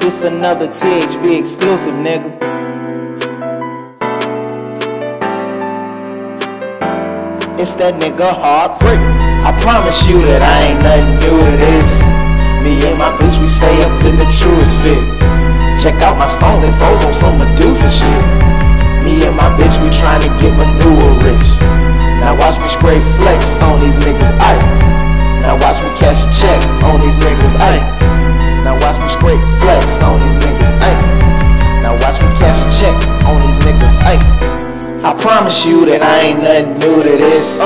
This another THB exclusive, nigga. It's that nigga Heartbreak. I promise you that I ain't nothing new to this. Me and my bitch, we stay up in the truest fit. Check out my stones and foes on some Medusa shit. Me and my bitch, we tryna get manure rich. Now watch me scrape flex on these niggas, ayy. Now watch me cash a check on these niggas, ayy. Now watch me scrape flex on these niggas, ayy. Now watch me cash a check on these niggas, ayy. I promise you that I ain't nothing new to this.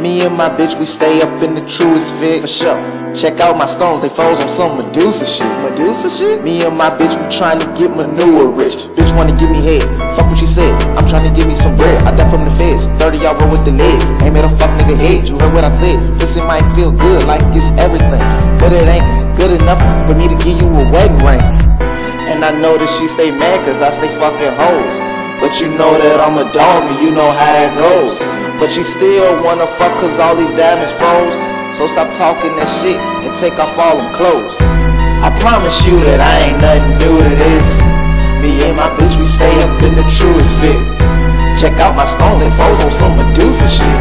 Me and my bitch, we stay up in the truest fit. For sure. Check out my stones, they foes on some Medusa shit. Medusa shit? Me and my bitch, we tryna get manure rich. Bitch wanna give me head, fuck what she said. I'm tryna give me some bread, I died from the feds. 30 y'all roll with the lead, ain't made a fuck nigga head. You heard what I said, pussy might feel good like it's everything, but it ain't good enough for me to give you a wedding ring. And I know that she stay mad cause I stay fucking hoes. But you know that I'm a dog and you know how that goes. But you still wanna fuck cause all these diamonds froze. So stop talking that shit and take off all them clothes. I promise you that I ain't nothing new to this. Me and my bitch, we stay up in the truest fit. Check out my stones and foes on some Medusa shit.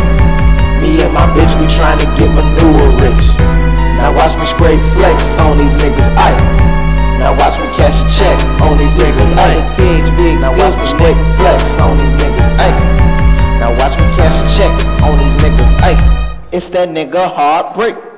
Me and my bitch, we tryna get manure rich. Now watch me scrape flex on these niggas, ayy. Now watch me cash a check on these niggas, ayy. Now watch me scrape flex on these niggas, ayy. Now watch me cash a check on these niggas, ayy. It's that nigga Heartbreak.